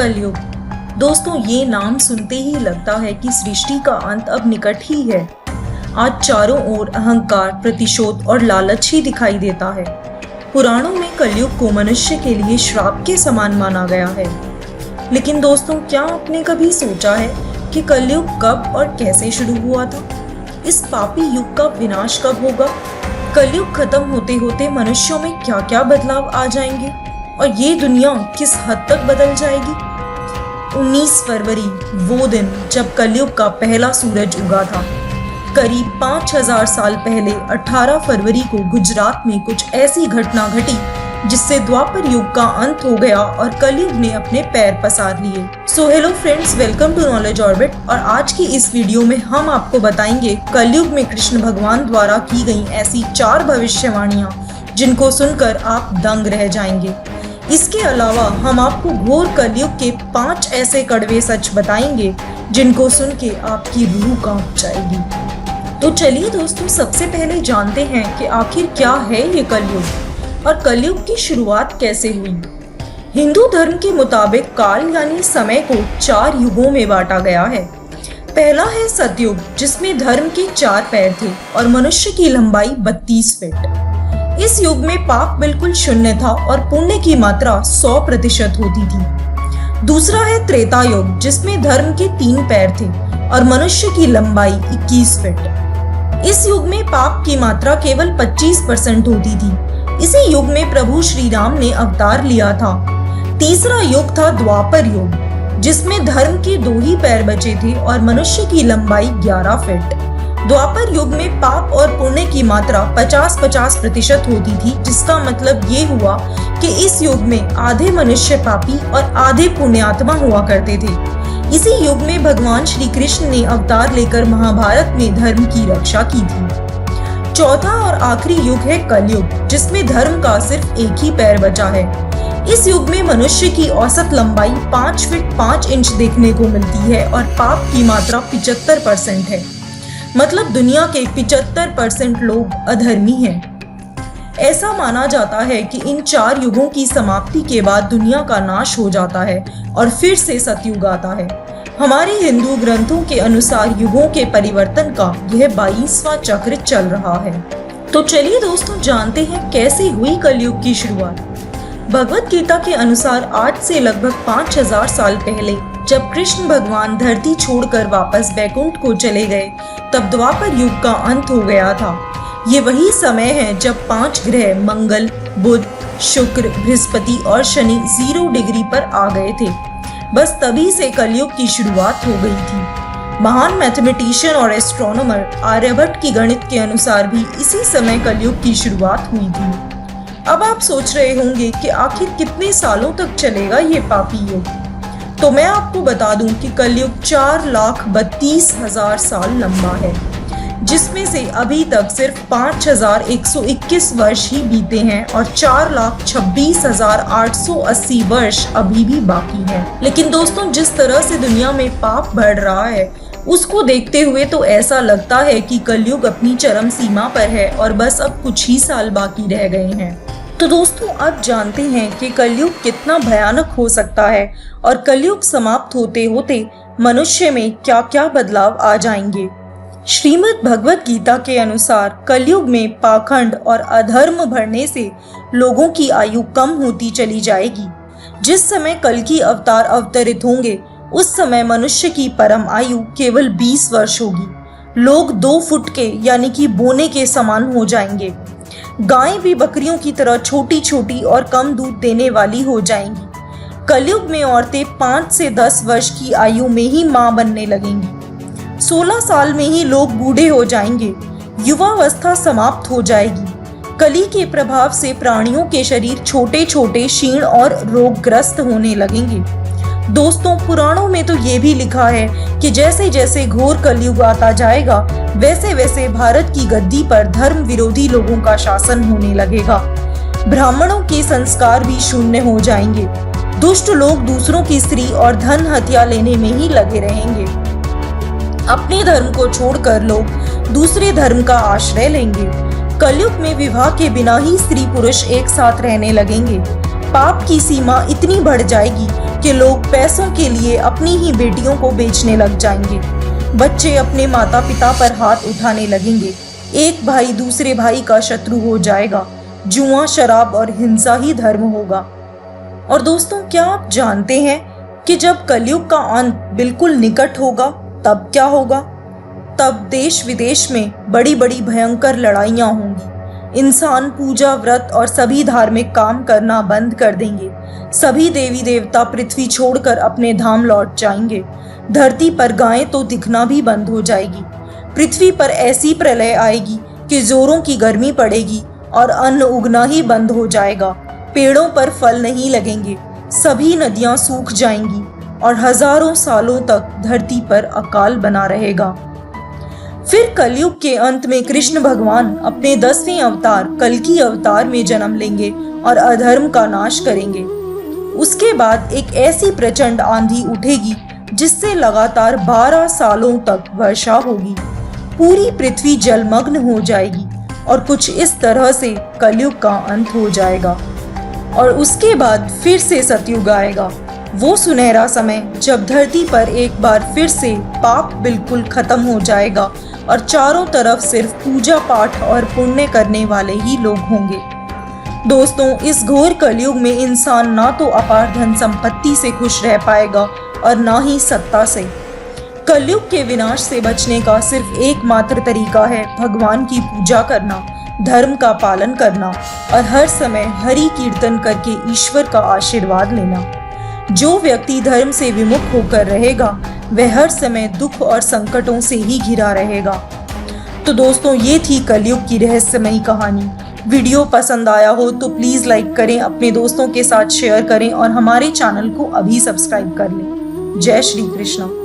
कलयुग। दोस्तों, ये नाम सुनते ही लगता है कि सृष्टि का अंत अब निकट ही है। आज चारों ओर अहंकार, प्रतिशोध और लालच ही दिखाई देता है। पुराणों में कलयुग को मनुष्य के लिए श्राप के समान माना गया है। लेकिन दोस्तों, क्या आपने कभी सोचा है कि कलयुग कब और कैसे शुरू हुआ था? इस पापी युग का विनाश कब होगा? कलयुग खत्म होते होते मनुष्यों में क्या क्या बदलाव आ जाएंगे और ये दुनिया किस हद तक बदल जाएगी? 19 फरवरी वो दिन जब कलयुग का पहला सूरज उगा था। करीब 5000 साल पहले 18 फरवरी को गुजरात में कुछ ऐसी घटना घटी जिससे द्वापर युग का अंत हो गया और कलयुग ने अपने पैर पसार लिए। So hello friends, welcome to knowledge orbit. और आज की इस वीडियो में हम आपको बताएंगे कलयुग में कृष्ण भगवान द्वारा की गई ऐसी 4 भविष्यवाणियां जिनको सुनकर आप दंग रह जाएंगे। इसके अलावा हम आपको घोर कलयुग के 5 ऐसे कड़वे सच बताएंगे जिनको सुन के आपकी रूह कांप जाएगी। तो चलिए दोस्तों, सबसे पहले जानते हैं कि आखिर क्या है ये कलयुग और कलयुग की शुरुआत कैसे हुई। हिंदू धर्म के मुताबिक काल यानी समय को 4 युगों में बांटा गया है। पहला है सतयुग, जिसमें धर्म के 4 पैर थे और मनुष्य की लंबाई 32 फीट। इस युग में पाप बिल्कुल शून्य था और पुण्य की मात्रा 100% होती थी। दूसरा है त्रेता युग, जिसमें धर्म के 3 पैर थे और मनुष्य की लंबाई 21 फीट। इस युग में पाप की मात्रा केवल 25% होती थी। इसी युग में प्रभु श्री राम ने अवतार लिया था। तीसरा युग था द्वापर युग, जिसमें धर्म के 2 ही पैर बचे थे और मनुष्य की लंबाई 11 फीट। द्वापर युग में पाप और पुण्य की मात्रा 50-50% होती थी, जिसका मतलब ये हुआ कि इस युग में आधे मनुष्य पापी और आधे पुण्यात्मा हुआ करते थे। इसी युग में भगवान श्री कृष्ण ने अवतार लेकर महाभारत में धर्म की रक्षा की थी। चौथा और आखिरी युग है कलयुग, जिसमें धर्म का सिर्फ 1 ही पैर बचा है। इस युग में मनुष्य की औसत लंबाई 5 फीट 5 इंच देखने को मिलती है और पाप की मात्रा 75% है। मतलब दुनिया के 75% लोग अधर्मी हैं। ऐसा माना जाता है कि इन 4 युगों की समाप्ति के बाद दुनिया का नाश हो जाता है और फिर से सतयुग आता है। हमारे हिंदू ग्रंथों के अनुसार युगों के परिवर्तन का यह 22वां चक्र चल रहा है। तो चलिए दोस्तों, जानते हैं कैसे हुई कलयुग की शुरुआत। भगवत गीता के अनुसार आज से लगभग 5000 साल पहले जब कृष्ण भगवान धरती छोड़कर वापस बैकुंठ को चले गए, तब द्वापर युग का अंत हो गया था। ये वही समय है जब 5 ग्रह मंगल, बुध, शुक्र, बृहस्पति और शनि 0 डिग्री पर आ गए थे। बस तभी से कलयुग की शुरुआत हो गई थी। महान मैथमेटिशियन और एस्ट्रोनॉमर आर्यभट्ट की गणित के अनुसार भी इसी समय कलयुग की शुरुआत हुई थी। अब आप सोच रहे होंगे कि आखिर कितने सालों तक चलेगा ये पापी युग। तो मैं आपको बता दूं कि कलयुग 4,32,000 साल लंबा है, जिसमें से अभी तक सिर्फ 5121 वर्ष ही बीते हैं और 4,26,880 वर्ष अभी भी बाकी हैं। लेकिन दोस्तों, जिस तरह से दुनिया में पाप बढ़ रहा है, उसको देखते हुए तो ऐसा लगता है कि कलयुग अपनी चरम सीमा पर है और बस अब कुछ ही साल बाकी रह गए हैं। तो दोस्तों, अब जानते हैं कि कलयुग कितना भयानक हो सकता है और कलयुग समाप्त होते होते मनुष्य में क्या क्या बदलाव आ जाएंगे। श्रीमद् भगवत गीता के अनुसार कलयुग में पाखंड और अधर्म बढ़ने से लोगों की आयु कम होती चली जाएगी। जिस समय कल की अवतार अवतरित होंगे, उस समय मनुष्य की परम आयु केवल 20 वर्ष होगी। लोग 2 फुट के यानी कि बोने के समान हो जाएंगे। गायें भी बकरियों की तरह छोटी छोटी और कम दूध देने वाली हो जाएंगी। कलयुग में औरतें 5 से 10 वर्ष की आयु में ही मां बनने लगेंगी। 16 साल में ही लोग बूढ़े हो जाएंगे। युवावस्था समाप्त हो जाएगी। कली के प्रभाव से प्राणियों के शरीर छोटे छोटे, क्षीण और रोगग्रस्त होने लगेंगे। दोस्तों, पुराणों में तो ये भी लिखा है कि जैसे जैसे घोर कलयुग आता जाएगा, वैसे वैसे भारत की गद्दी पर धर्म विरोधी लोगों का शासन होने लगेगा। ब्राह्मणों के संस्कार भी शून्य हो जाएंगे। दुष्ट लोग दूसरों की स्त्री और धन हत्या लेने में ही लगे रहेंगे। अपने धर्म को छोड़कर लोग दूसरे धर्म का आश्रय लेंगे। कलयुग में विवाह के बिना ही स्त्री पुरुष एक साथ रहने लगेंगे। पाप की सीमा इतनी बढ़ जाएगी कि लोग पैसों के लिए अपनी ही बेटियों को बेचने लग जाएंगे। बच्चे अपने माता पिता पर हाथ उठाने लगेंगे। एक भाई दूसरे भाई का शत्रु हो जाएगा। जुआ, शराब और हिंसा ही धर्म होगा। और दोस्तों, क्या आप जानते हैं कि जब कलयुग का अंत बिल्कुल निकट होगा तब क्या होगा? तब देश विदेश में बड़ी बड़ी भयंकर लड़ाइयां होंगी। इंसान पूजा, व्रत और सभी धार्मिक काम करना बंद कर देंगे। सभी देवी देवता पृथ्वी छोड़कर अपने धाम लौट जाएंगे। धरती पर गायें तो दिखना भी बंद हो जाएगी। पृथ्वी पर ऐसी प्रलय आएगी कि जोरों की गर्मी पड़ेगी और अन्न उगना ही बंद हो जाएगा। पेड़ों पर फल नहीं लगेंगे। सभी नदियां सूख जाएंगी और हजारों सालों तक धरती पर अकाल बना रहेगा। फिर कलयुग के अंत में कृष्ण भगवान अपने 10वें अवतार कल्कि अवतार में जन्म लेंगे और अधर्म का नाश करेंगे। उसके बाद एक ऐसी प्रचंड आंधी उठेगी जिससे लगातार 12 सालों तक वर्षा होगी। पूरी पृथ्वी जलमग्न हो जाएगी और कुछ इस तरह से कलयुग का अंत हो जाएगा। और उसके बाद फिर से सतयुग आएगा, वो सुनहरा समय जब धरती पर एक बार फिर से पाप बिल्कुल खत्म हो जाएगा और चारों तरफ सिर्फ पूजा पाठ और पुण्य करने वाले ही लोग होंगे। दोस्तों, इस घोर कलयुग में इंसान ना तो अपार धन संपत्ति से खुश रह पाएगा और ना ही सत्ता से। कलयुग के विनाश से बचने का सिर्फ एकमात्र तरीका है भगवान की पूजा करना, धर्म का पालन करना और हर समय हरि कीर्तन करके ईश्वर का आशीर्वाद लेना। जो व्यक्ति धर्म से विमुख होकर रहेगा वह हर समय दुख और संकटों से ही घिरा रहेगा। तो दोस्तों, ये थी कलयुग की रहस्यमयी कहानी। वीडियो पसंद आया हो तो प्लीज़ लाइक करें, अपने दोस्तों के साथ शेयर करें और हमारे चैनल को अभी सब्सक्राइब कर लें। जय श्री कृष्ण।